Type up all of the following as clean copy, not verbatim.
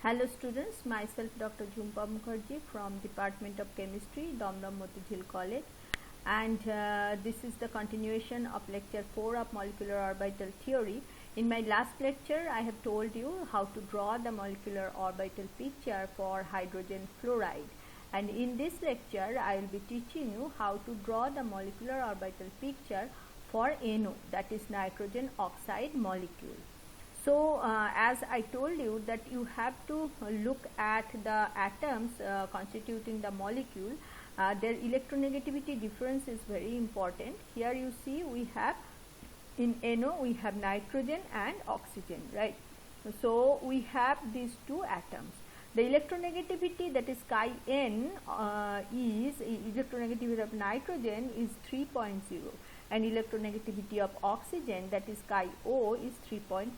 Hello students, myself Dr. Jhumpa Mukherjee from Department of Chemistry, Damdam Motijhil College, and this is the continuation of lecture 4 of molecular orbital theory. In my last lecture I have told you how to draw the molecular orbital picture for hydrogen fluoride, and in this lecture I will be teaching you how to draw the molecular orbital picture for NO, that is nitrogen oxide molecule. So, as I told you that you have to look at the atoms constituting the molecule, their electronegativity difference is very important. Here you see we have in NO we have nitrogen and oxygen, right. So, we have these two atoms. The electronegativity, that is chi n, is electronegativity of nitrogen is 3.0, and electronegativity of oxygen, that is chi O, is 3.4.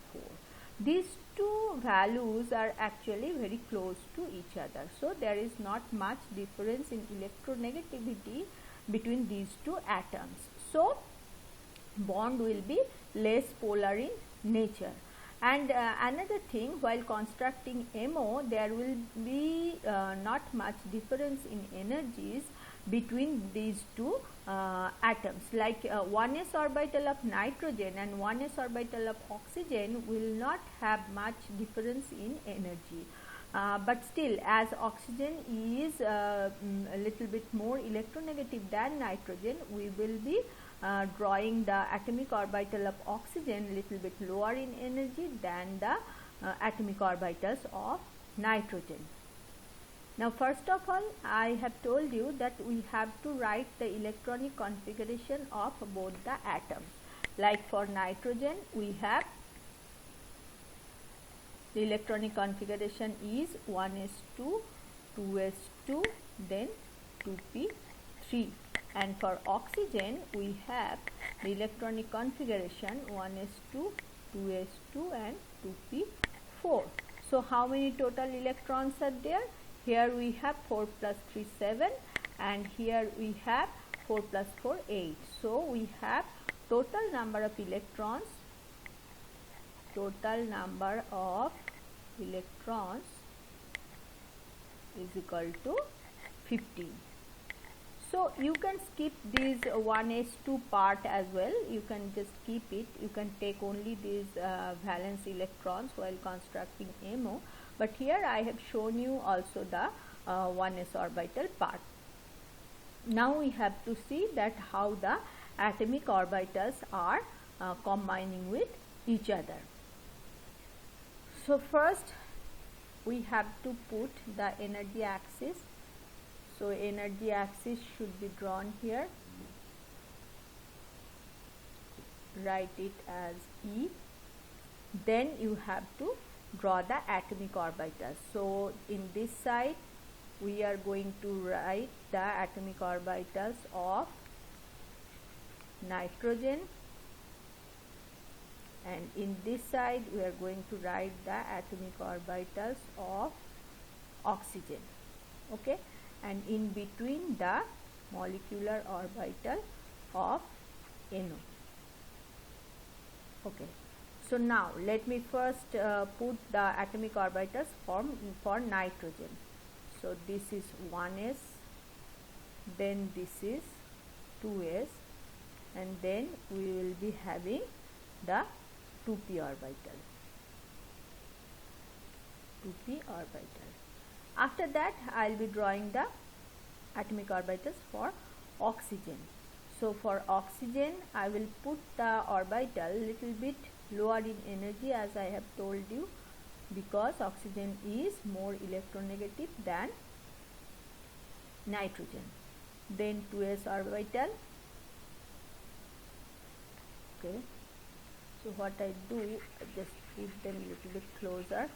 These two values are actually very close to each other. So, there is not much difference in electronegativity between these two atoms. So, bond will be less polar in nature. And another thing, while constructing MO, there will be not much difference in energies between these two atoms. Like 1s orbital of nitrogen and 1s orbital of oxygen will not have much difference in energy. But still, as oxygen is a little bit more electronegative than nitrogen, we will be drawing the atomic orbital of oxygen a little bit lower in energy than the atomic orbitals of nitrogen. Now, first of all, I have told you that we have to write the electronic configuration of both the atoms. Like for nitrogen, we have the electronic configuration is 1s2, 2s2, then 2p3. And for oxygen, we have the electronic configuration 1s2, 2s2 and 2p4. So, how many total electrons are there? Here we have 4 plus 3, 7, and here we have 4 plus 4, 8. So, we have total number of electrons is equal to 15. So, you can skip this 1s2 part as well, you can just keep it, you can take only these valence electrons while constructing MO, but here I have shown you also the 1s orbital part. Now, we have to see that how the atomic orbitals are combining with each other. So, first we have to put the energy axis. So, energy axis should be drawn here, write it as E. Then you have to draw the atomic orbitals. So, in this side we are going to write the atomic orbitals of nitrogen, and in this side we are going to write the atomic orbitals of oxygen. Okay. And in between the molecular orbital of NO. Okay. So, now let me first put the atomic orbitals for nitrogen. So, this is 1s, then this is 2s, and then we will be having the 2p orbital. After that, I will be drawing the atomic orbitals for oxygen. So, for oxygen, I will put the orbital little bit lower in energy, as I have told you, because oxygen is more electronegative than nitrogen. Then 2s orbital. Okay. So, what I do is I just put them a little bit closer.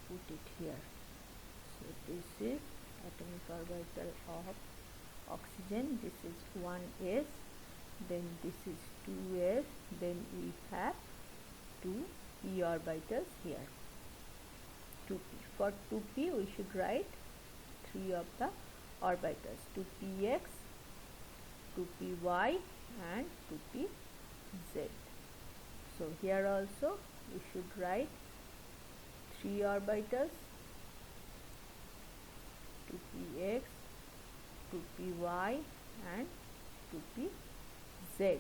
Put it here. So, this is atomic orbital of oxygen, this is 1s, then this is 2s, then we have 2p orbitals here, 2p. For 2p we should write 3 of the orbitals, 2px, 2py and 2pz. So here also we should write 3 orbitals, 2px, 2py and 2pz.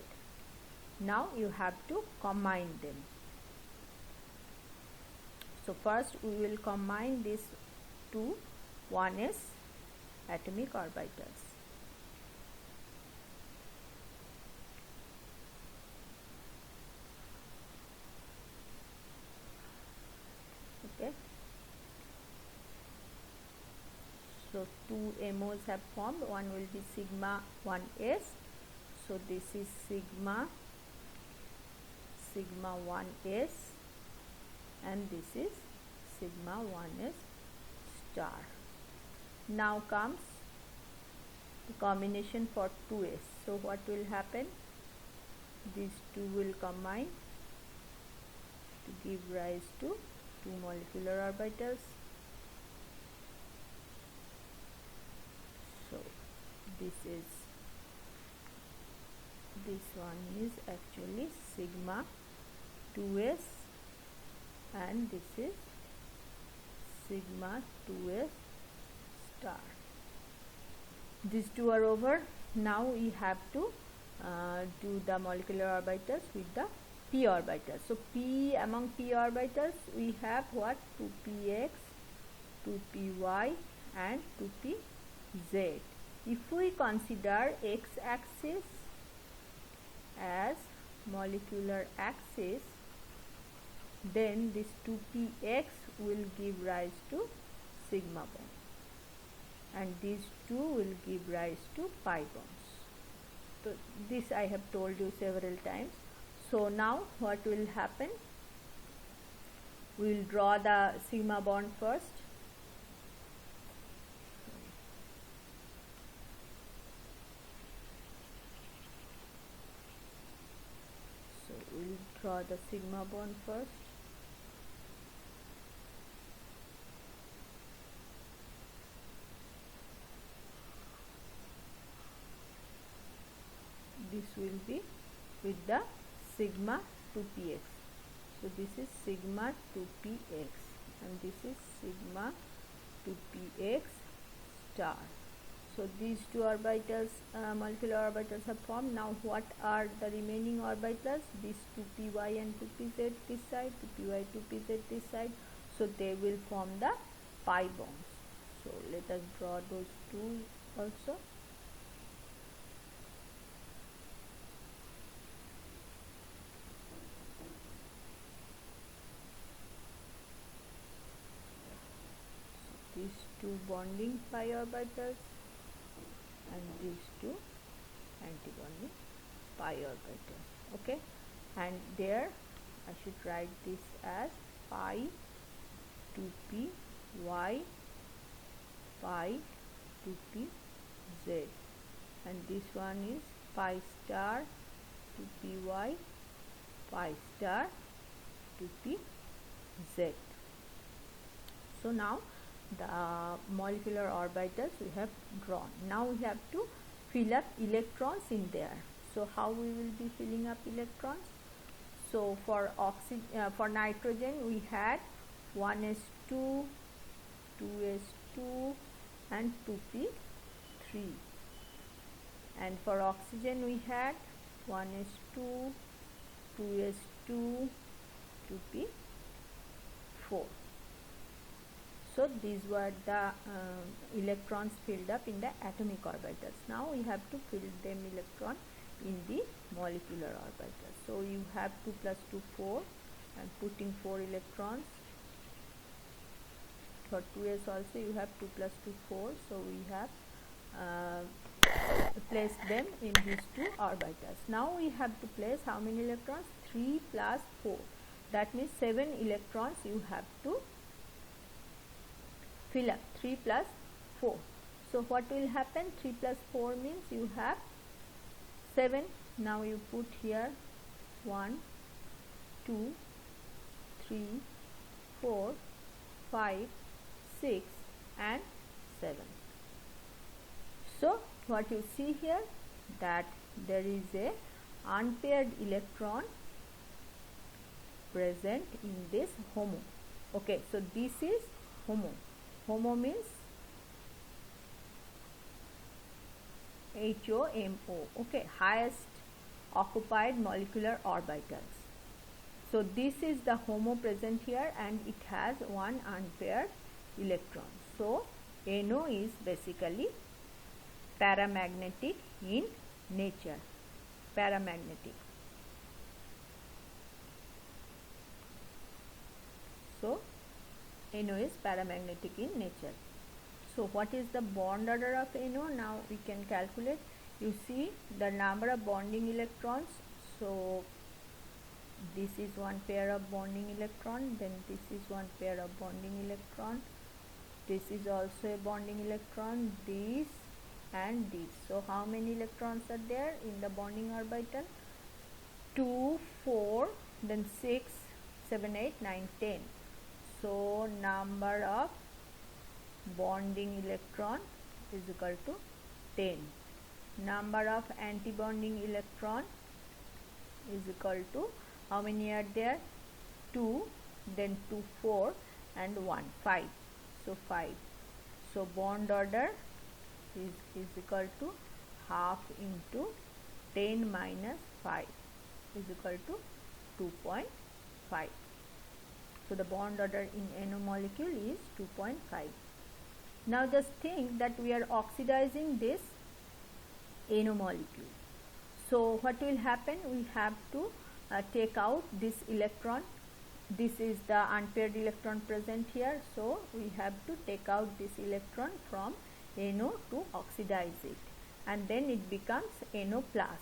Now you have to combine them. So first we will combine these two 1s atomic orbitals. Okay. So two MOs have formed. One will be sigma 1s. So this is sigma 1s and this is sigma 1s star. Now comes the combination for 2s. So what will happen? These two will combine to give rise to two molecular orbitals. So this one is actually sigma 2s and this is sigma 2s star. These two are over. Now we have to do the molecular orbitals with the p orbitals. So among p orbitals we have what? 2px, 2py and 2pz. If we consider x-axis as molecular axis, then this 2px will give rise to sigma bond and these two will give rise to pi bonds. So this I have told you several times. So now what will happen? We will draw the sigma bond first. So we will draw the sigma bond first. This will be with the sigma 2px. So this is sigma 2px and this is sigma 2px star. So these two orbitals, molecular orbitals have formed. Now what are the remaining orbitals? These 2py and 2pz this side, 2py, 2pz this side. So they will form the pi bonds. So let us draw those two also. These two bonding pi orbitals and these two anti-bonding pi orbitals. Okay, and there I should write this as pi 2p y pi 2p z and this one is pi star 2p y pi star 2p z. So now the molecular orbitals we have drawn. Now we have to fill up electrons in there. So how we will be filling up electrons? So for nitrogen we had 1s2, 2s2 and 2p3, and for oxygen we had 1s2, 2s2, 2p4. So these were the electrons filled up in the atomic orbitals. Now we have to fill them electron in the molecular orbitals. So you have 2 plus 2 4 and putting 4 electrons. For 2s also you have 2 plus 2 4. So we have placed them in these two orbitals. Now we have to place how many electrons? 3 plus 4. That means 7 electrons you have to fill up. 3 plus 4. So what will happen? 3 plus 4 means you have 7. Now you put here 1, 2, 3, 4, 5, 6 and 7. So what you see here, that there is a unpaired electron present in this HOMO. Okay, so this is HOMO. HOMO means HOMO, okay, highest occupied molecular orbitals. So this is the HOMO present here, and it has one unpaired electron. So NO is basically paramagnetic in nature. Paramagnetic. So NO is paramagnetic in nature. So what is the bond order of NO? Now we can calculate. You see the number of bonding electrons. So this is one pair of bonding electron, then this is one pair of bonding electron, this is also a bonding electron, this and this. So how many electrons are there in the bonding orbital? 2, 4, then 6, 7, 8, 9, 10. So number of bonding electron is equal to 10. Number of anti-bonding electron is equal to, how many are there? 2, then 2, 4 and 1, 5. So 5. So bond order is equal to half into 10 minus 5 is equal to 2.5. So the bond order in NO molecule is 2.5. Now just think that we are oxidizing this NO molecule. So what will happen? We have to take out this electron. This is the unpaired electron present here. So we have to take out this electron from NO to oxidize it, and then it becomes NO plus.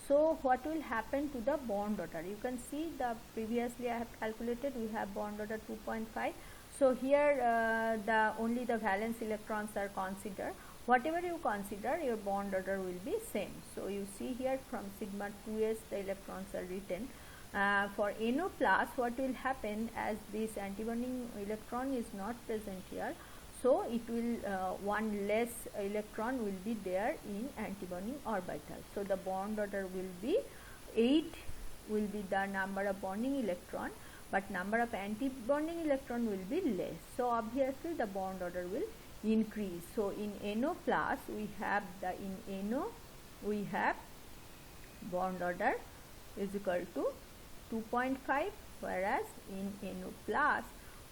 So what will happen to the bond order? You can see the previously I have calculated, we have bond order 2.5. So here only the valence electrons are considered. Whatever you consider, your bond order will be same. So you see here from sigma 2s the electrons are written. For NO plus, what will happen, as this antibonding electron is not present here, so it will one less electron will be there in antibonding orbital. So the bond order will be 8 will be the number of bonding electron, but number of antibonding electron will be less. So obviously the bond order will increase. So in NO plus we have in NO we have bond order is equal to 2.5, whereas in NO plus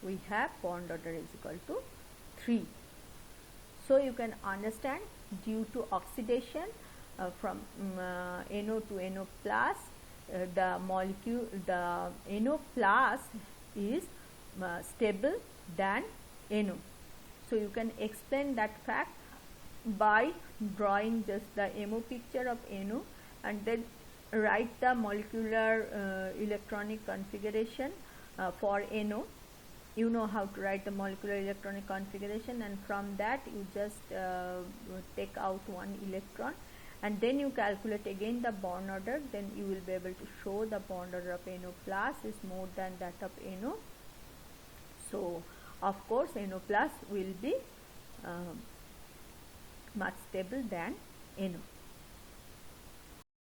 we have bond order is equal to 3. So you can understand, due to oxidation from NO to NO plus, the molecule, the NO plus is stable than NO. So you can explain that fact by drawing just the MO picture of NO and then write the molecular electronic configuration for NO. You know how to write the molecular electronic configuration, and from that you just take out one electron, and then you calculate again the bond order. Then you will be able to show the bond order of NO plus is more than that of NO. So of course NO plus will be much stable than NO.